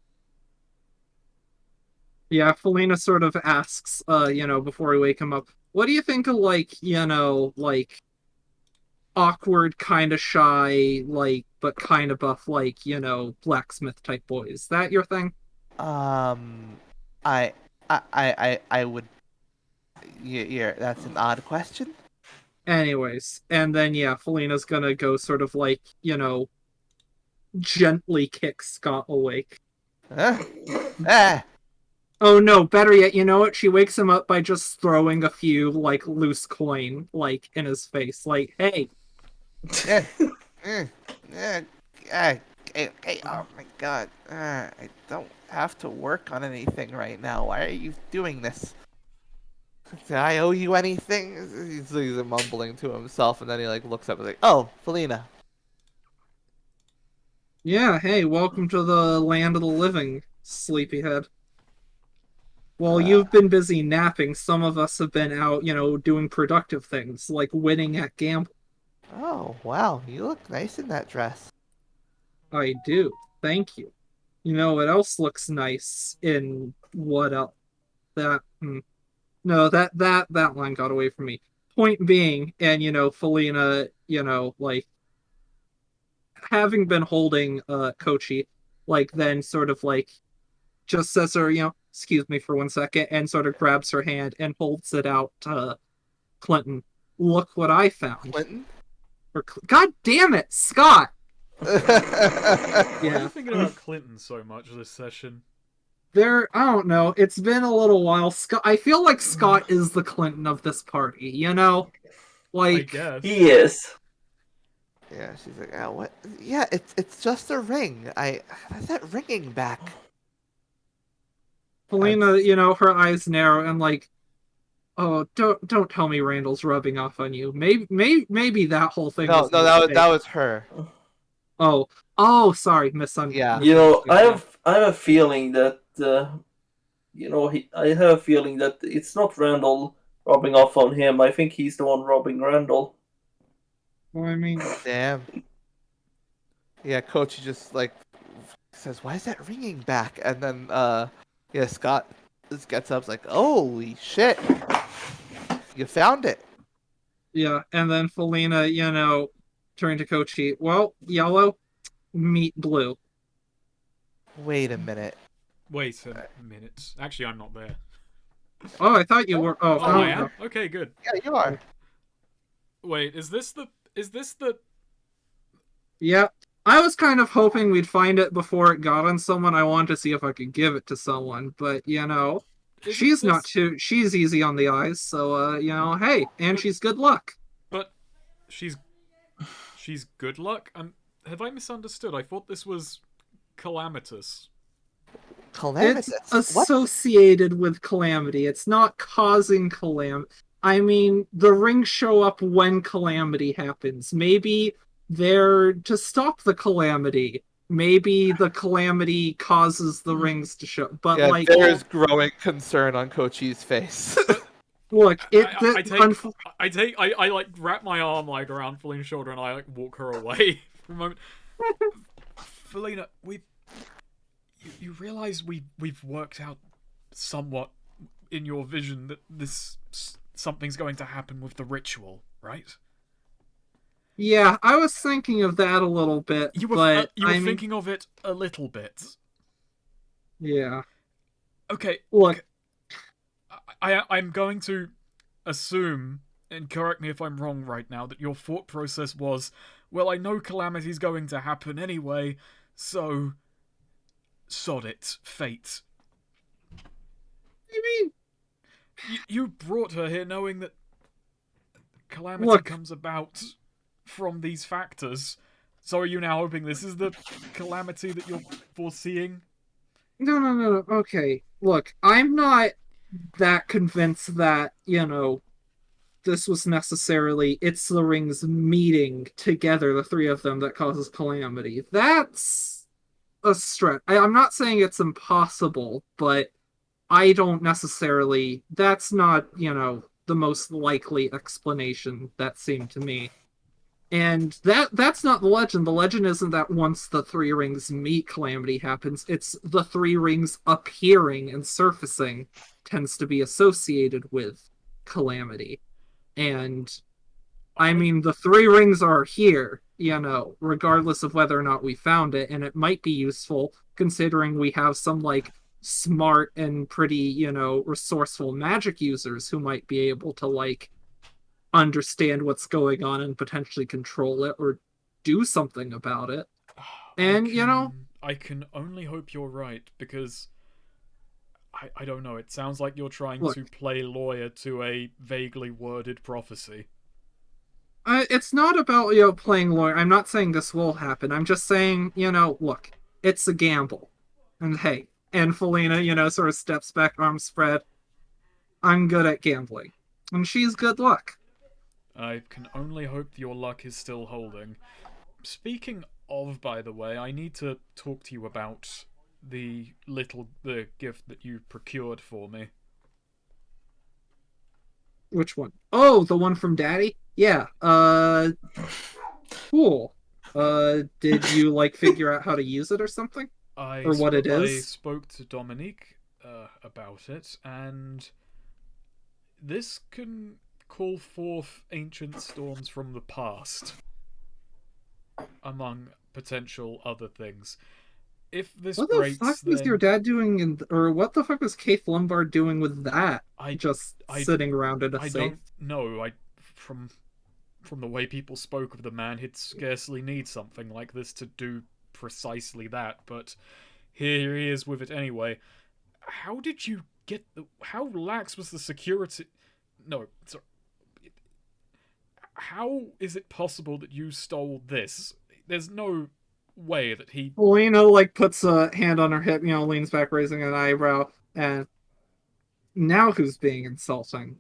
Yeah, Felina sort of asks, before we wake him up, what do you think of, like, like, awkward, kind of shy, like, but kind of buff, like, blacksmith type boys? Is that your thing? I, I would. Yeah, that's an odd question. Anyways, and then, yeah, Felina's gonna go sort of, like, gently kick Scott awake. Ah! Oh no, better yet, you know what? She wakes him up by just throwing a few, like, loose coin, like, in his face. Like, hey. Hey, oh my god. I don't have to work on anything right now. Why are you doing this? Did I owe you anything? He's mumbling to himself, and then he like looks up and like, "Oh, Felina." Yeah, hey, welcome to the land of the living, sleepyhead. While you've been busy napping, some of us have been out, doing productive things, like winning at gamble. Oh, wow. You look nice in that dress. I do. Thank you. You know what else looks nice in what else? That no, that line got away from me. Point being, and Felina, like having been holding Kochi, like then sort of like just says her, excuse me for 1 second, and sort of grabs her hand and holds it out to Clinton. Look what I found. Clinton? God damn it, Scott! Why are Yeah. you thinking about Clinton so much this session? I don't know. It's been a little while. I feel like Scott is the Clinton of this party, I Like, guess. He is. Yeah, she's like, what? Yeah, it's just a ring. How's that ringing back? Felina, her eyes narrow and like, oh, don't tell me Randall's rubbing off on you. Maybe that whole thing. No, that was her. Oh, sorry, misunderstood. Yeah. You know, I have a feeling that I have a feeling that it's not Randall rubbing off on him. I think he's the one robbing Randall. Well, I mean, Damn. Yeah, Coach just like says, "Why is that ringing back?" And then yeah, Scott just gets up, like, "Holy shit, you found it!" yeah, and then Felina, turning to Kochi. Well, yellow, meet blue. Wait a minute. Wait a minute. Actually, I'm not there. Oh, I thought you were. Oh, Oh, I am? Okay, good. Yeah, you are. Wait, is this the... Yeah, I was kind of hoping we'd find it before it got on someone. I wanted to see if I could give it to someone, but Isn't this? she's easy on the eyes, so hey, and But she's good luck. but she's she's good luck. Have I misunderstood? I thought this was calamitous. It's Calamitous. What? associated with calamity. It's not causing calamity. I mean, the rings show up when calamity happens. Maybe they're to stop the calamity. Maybe the calamity causes the rings to show. But Yeah, like, there's growing concern on Kochi's face. look, I like wrap my arm like around Felina's shoulder and I like walk her away for a moment. Felina, you realize we've worked out somewhat in your vision that something's going to happen with the ritual, right? yeah, I was thinking of that a little bit, but you were I mean, thinking of it a little bit. yeah. Okay, Look, I'm going to assume, and correct me if I'm wrong right now, that your thought process was, well, I know calamity's going to happen anyway, so sod it, fate. I mean, You brought her here knowing that calamity look, comes about from these factors. So are you now hoping this is the calamity that you're foreseeing? no. Okay, look, I'm not that convinced that this was necessarily it's the rings meeting together, the three of them, that causes calamity. That's a stretch. I'm not saying it's impossible, but I don't necessarily. That's not the most likely explanation that seemed to me. And that's not the legend. The legend isn't that once the three rings meet, calamity happens. It's the three rings appearing and surfacing tends to be associated with calamity. And I I mean, the three rings are here, regardless of whether or not we found it, and it might be useful considering we have some like smart and pretty, resourceful magic users who might be able to like understand what's going on and potentially control it or do something about it. And I can only hope you're right because I don't know. It sounds like you're trying look, to play lawyer to a vaguely worded prophecy. it's not about playing lawyer. I'm not saying this will happen. I'm just saying look, it's a gamble. And hey, and Felina sort of steps back, arms spread. I'm good at gambling, and she's good luck. I can only hope your luck is still holding. Speaking of, by the way, I need to talk to you about the gift that you procured for me. Which one? Oh, the one from Daddy? Yeah. Cool. Did you like figure out how to use it or something? Or what it I is? spoke to Dominique about it, and this can call forth ancient storms from the past, among potential other things. If this What the breaks, fuck was your then dad doing or what the fuck was Keith Lombard doing with that? I Just I sitting around in a I safe. don't know. I from the way people spoke of the man, he'd scarcely need something like this to do precisely that. But here he is with it anyway. How did you get the? How lax was the security? No, sorry. How is it possible that you stole this? There's no way that he. Lena like puts a hand on her hip, leans back, raising an eyebrow, and now who's being insulting?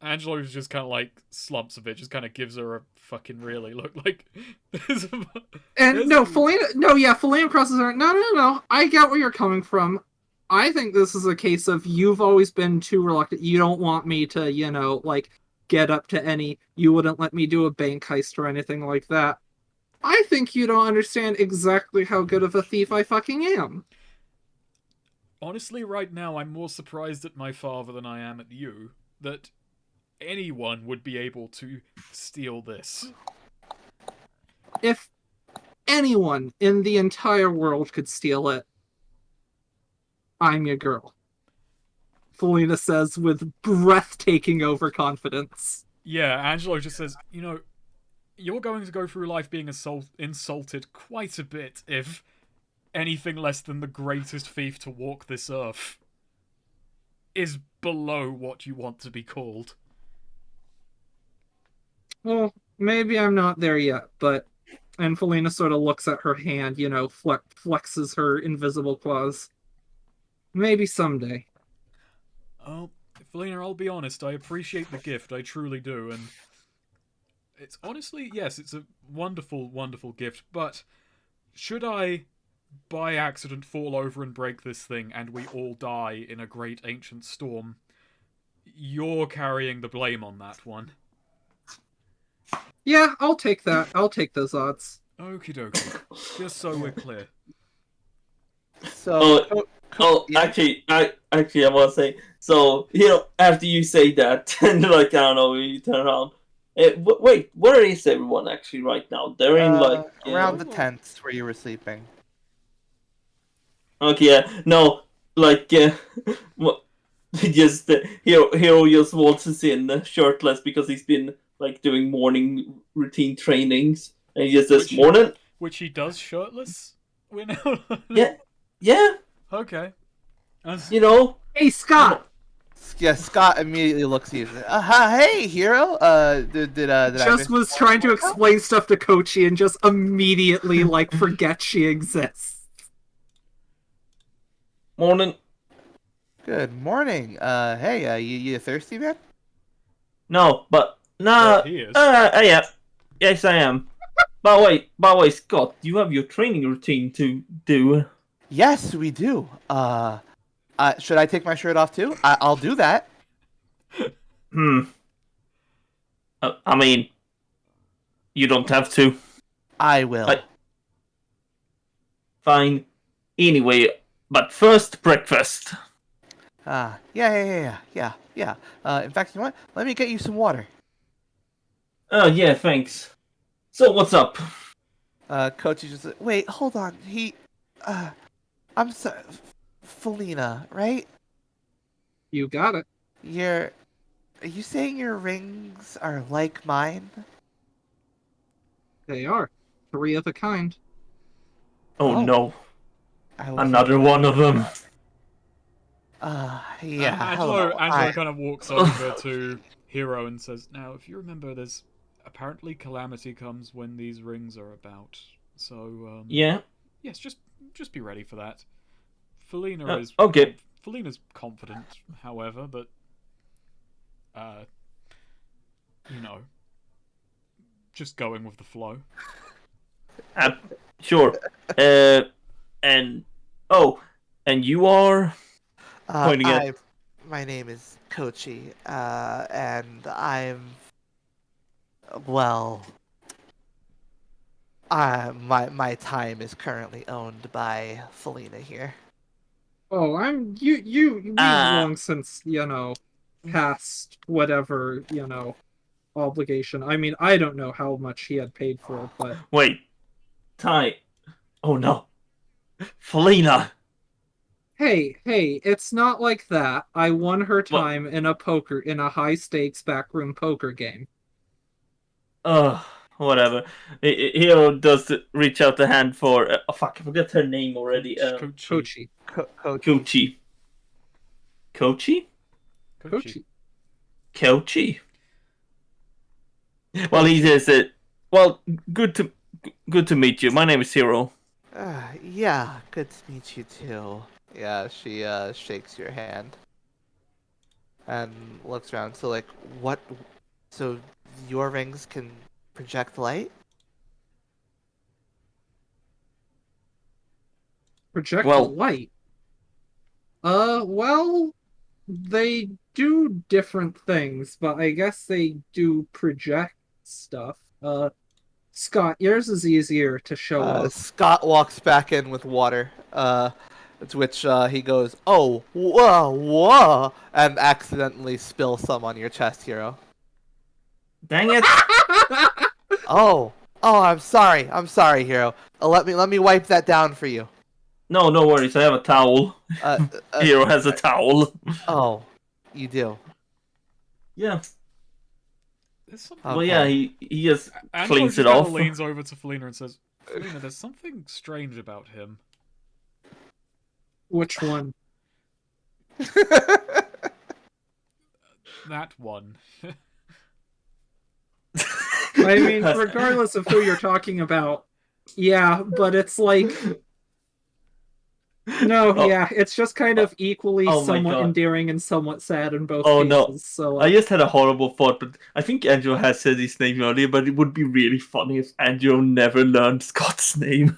Angelo just kind of like slumps a bit, just kind of gives her a fucking really look like. there's a, And there's no, a- Felina crosses her. No. I get where you're coming from. I think this is a case of you've always been too reluctant. You don't want me to, like get up to any. You wouldn't let me do a bank heist or anything like that. I think you don't understand exactly how good of a thief I fucking am. Honestly, right now, I'm more surprised at my father than I am at you. That anyone would be able to steal this. If anyone in the entire world could steal it, I'm your girl. Felina says with breathtaking overconfidence. Yeah, Angelo just says, you're going to go through life being insulted quite a bit if anything less than the greatest thief to walk this earth is below what you want to be called. Well, maybe I'm not there yet, but... And Felina sort of looks at her hand, flexes her invisible claws. Maybe someday. Oh, Felina, I'll be honest, I appreciate the gift, I truly do, and it's honestly, yes, it's a wonderful, wonderful gift, but should I, by accident, fall over and break this thing and we all die in a great ancient storm, you're carrying the blame on that one. Yeah, I'll take that. I'll take those odds. Okie dokie. Just so we're clear. So, yeah. Actually, I want to say, so, after you say that, and like, I don't know, you turn around. Wait, where is everyone actually right now? They're in, around the tents where you were sleeping. Okay, yeah, no, just, Hero just waltzes in, shirtless, because he's been, doing morning routine trainings, and he just says, morning. Which he does shirtless? We know. Yeah. Okay. Hey, Scott! Yeah, Scott immediately looks at you. Hey, Hero. Did I Just was trying to explain stuff to Kochi and just immediately, forget she exists. Morning. Good morning. Hey, you thirsty, man? No, but... Nah, he is. Yeah. Yes, I am. By the way, Scott, you have your training routine to do. Yes, we do. Should I take my shirt off too? I'll do that. I mean, you don't have to. I will. Fine. Anyway, but first, breakfast. Yeah. In fact, you know what? Let me get you some water. Oh, yeah, thanks. So, what's up? Coach, just wait, hold on. I'm sorry, Felina, right? You got it. Are you saying your rings are like mine? They are. 3 of a kind. Oh. No. I was Another one of them. Yeah. Angelo kind of walks over to Hero and says, now, if you remember, there's apparently calamity comes when these rings are about. So, yeah? Yes, just be ready for that. Felina is... Okay. Felina's confident, however, but... just going with the flow. Sure. And you are... pointing at... My name is Kochi, and I'm... Well... my time is currently owned by Felina here. Oh, we've long since, past whatever, obligation. I mean, I don't know how much he had paid for it, but... Wait. Ty. Oh no. Felina. Hey, it's not like that. I won her time in a high-stakes backroom poker game. Whatever. Hero does reach out the hand for... oh, fuck, I forgot her name already. Kochi. Kochi. Kochi? Kochi. Well, he says it. Well, good to meet you. My name is Hero. Yeah, good to meet you too. Yeah, she shakes your hand and looks around. So, what? So your rings can project light? Project light? Well, they do different things, but I guess they do project stuff. Scott, yours is easier to show off. Scott walks back in with water, to which he goes, "Oh, whoa," and accidentally spills some on your chest, Hero. Dang it! Oh, I'm sorry, Hero. Let me wipe that down for you. No worries. I have a towel. Hero has a towel. Oh, you do? Yeah. There's something. Okay. Well, yeah, he just Angelo cleans just it kind off. of leans over to Felina and says, "Felina, there's something strange about him." Which one? That one. I mean, regardless of who you're talking about, yeah, but it's like, no, Oh. yeah, it's just kind of equally Oh my somewhat God. endearing and somewhat sad in both Oh, cases. no. So, I just had a horrible thought, but I think Angelo has said his name earlier, but it would be really funny if Angelo never learned Scott's name.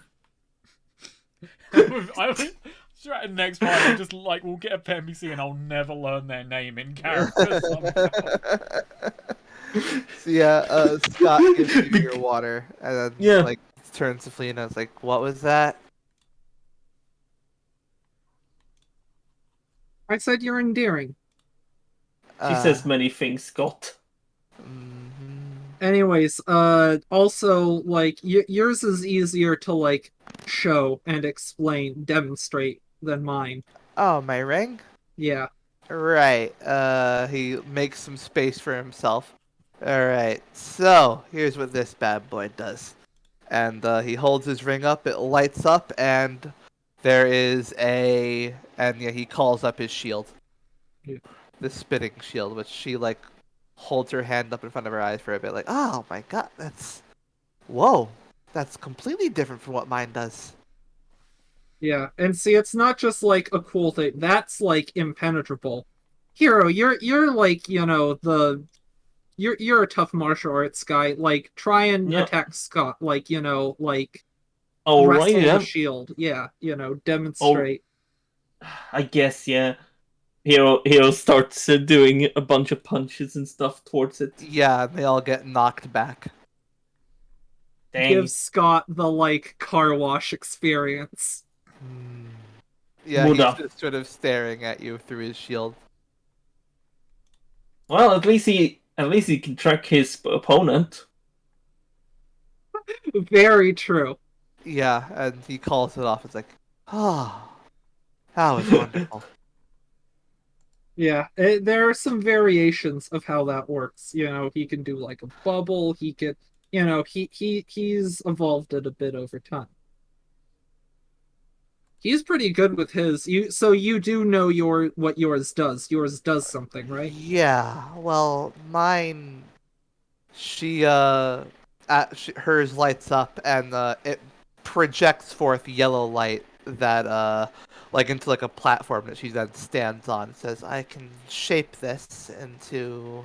I would try next part. I'll just like we'll get a NPC and I'll never learn their name in character somehow. So yeah, Scott gives you your water, and then like turns to Felina. It's like, what was that? I said you're endearing. She says many things, Scott. Anyways, also, like, yours is easier to, like, show and explain, demonstrate than mine. Oh, my ring? Yeah. Right. He makes some space for himself. Alright, so here's what this bad boy does. And he holds his ring up, it lights up, and there is and yeah, he calls up his shield. Yeah. The spinning shield, which she, like, holds her hand up in front of her eyes for a bit, like, oh my god, whoa, that's completely different from what mine does. Yeah, and see, it's not just, like, a cool thing. That's, like, impenetrable. Hero, you're like, you know, You're a tough martial arts guy. Like, try and attack Scott. Like, you know, like, wrestle the shield. Yeah, you know, demonstrate. I guess, yeah. Hero starts doing a bunch of punches and stuff towards it. Yeah, they all get knocked back. Dang. Give Scott the, like, car wash experience. Yeah, he's just sort of staring at you through his shield. Well, at least he can track his opponent. Very true. Yeah, and he calls it off. It's like, oh, that was wonderful. Yeah, there are some variations of how that works. You know, he can do like a bubble. He could, you know, he's evolved it a bit over time. He's pretty good with his. So you do know what yours does. Yours does something, right? Yeah. Well, mine. Hers lights up and it projects forth yellow light that like into like a platform that she then stands on. It says, "I can shape this into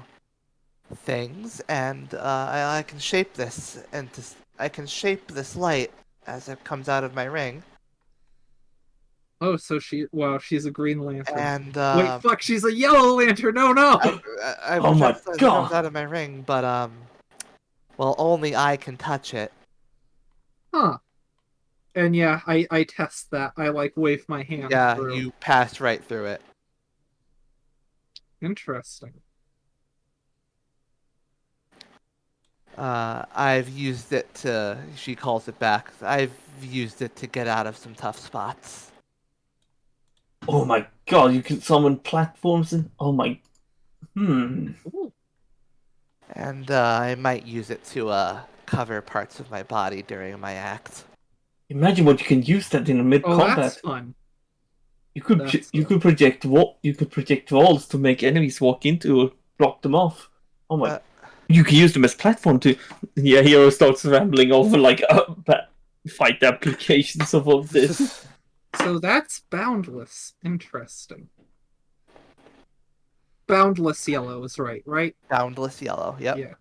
things, and I can shape this this light as it comes out of my ring." Oh, so she's a Green Lantern. And wait, fuck, she's a Yellow Lantern. No. I oh my god! It comes out of my ring, but well, only I can touch it. Huh. And yeah, I test that. I like wave my hand. Yeah, through. you pass right through it. Interesting. I've used it to. She calls it back. I've used it to get out of some tough spots. Oh my god! You can summon platforms and And I might use it to cover parts of my body during my act. Imagine what you can use that in a mid combat. Oh, that's fun. You could project walls to make enemies walk into or block them off. Oh my! You can use them as platform to. Yeah, Hero starts rambling over like fight applications of all this. So that's Boundless. Interesting. Boundless Yellow is right? Boundless Yellow, yep. Yeah.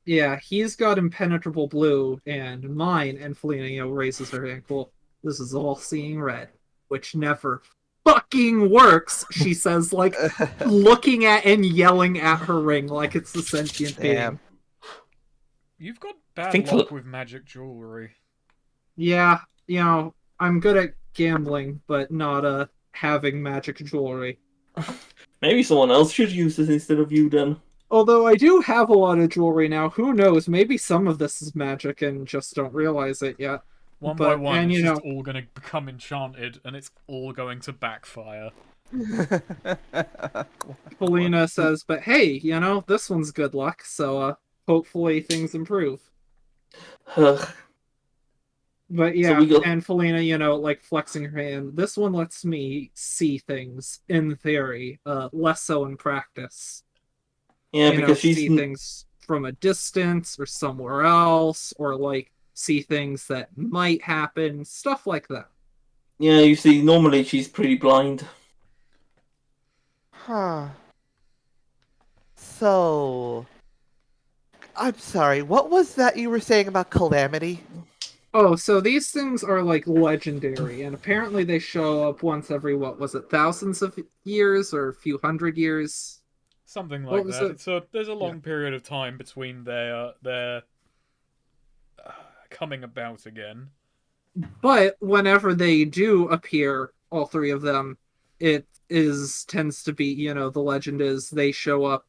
Yeah, he's got Impenetrable Blue, and mine, and Felina, you know, raises her hand. Cool. This is All-Seeing Red, which never fucking works, she says, like, looking at and yelling at her ring like it's the sentient being. You've got bad luck with magic jewelry. Yeah, you know, I'm good at gambling, but not having magic jewelry. Maybe someone else should use this instead of you then. Although I do have a lot of jewelry now, who knows? Maybe some of this is magic and just don't realize it yet. One by one, it's just all going to become enchanted, and it's all going to backfire. Felina says, but hey, this one's good luck, so hopefully things improve. But So yeah, we go. and Felina, like flexing her hand, this one lets me see things in theory, less so in practice. Yeah, because she's See things from a distance or somewhere else, or like see things that might happen, stuff like that. yeah. You see, normally she's pretty blind. Huh. So, I'm sorry. What was that you were saying about Calamity? Oh, so these things are like legendary, and apparently they show up once every, what was it, thousands of years or a few hundred years? Something What like was that. it? There's a long period of time between their coming about again. But whenever they do appear, all three of them, it tends to be, the legend is they show up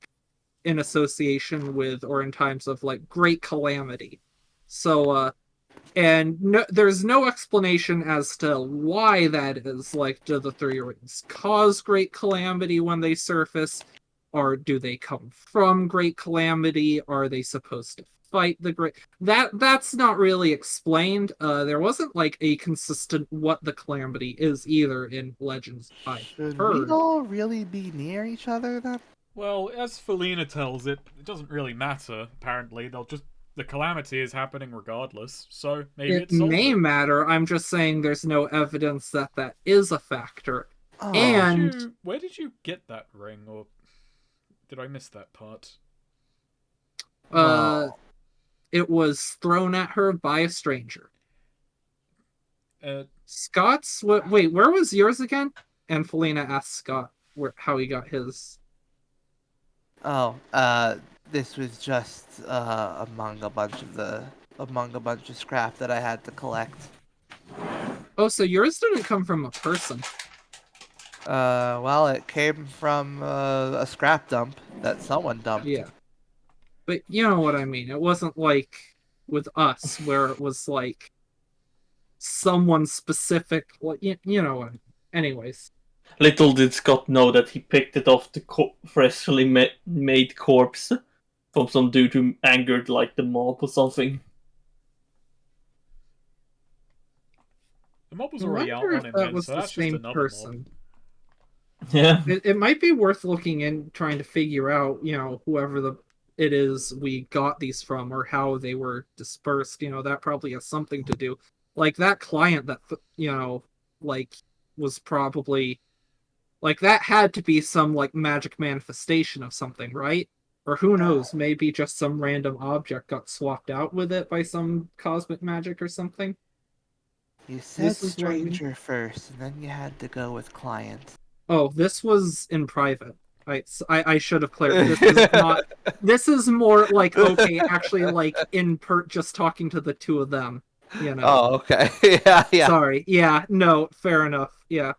in association with or in times of like great calamity. So and no, there's no explanation as to why that is. Like, do the three rings cause great calamity when they surface? Or do they come from great calamity? Are they supposed to fight the great? That's not really explained. There wasn't like a consistent what the calamity is either in Legends I Should we heard. all really be near each other then? Well, as Felina tells it, it doesn't really matter. Apparently, the calamity is happening regardless. So maybe It it solves may it. matter. I'm just saying there's no evidence that that is a factor. Oh. And Where did you get that ring, or did I miss that part? uh, it was thrown at her by a stranger. Scott's what? Wait, where was yours again? And Felina asked Scott how he got his. Oh, this was just among a bunch of scrap that I had to collect. Oh, so yours didn't come from a person. Well, it came from a scrap dump that someone dumped. Yeah, but you know what I mean. It wasn't like with us where it was like someone specific. Like you know what? I mean. Anyways. Little did Scott know that he picked it off the freshly made corpse from some dude who angered like the mob or something. The mob was I already out wonder on if him that then, was so the that's just same another person. Yeah. It might be worth looking in, trying to figure out, whoever it is we got these from or how they were dispersed. That probably has something to do. Like that client that, like was probably like that had to be some like magic manifestation of something, right? Or who knows, maybe just some random object got swapped out with it by some cosmic magic or something. You said This is what I mean. stranger first, and then you had to go with client. Oh, this was in private. I should have clarified. This is not. This is more like okay, actually, like just talking to the two of them. Oh, okay. Yeah, yeah. Sorry. Yeah. No. Fair enough. Yeah.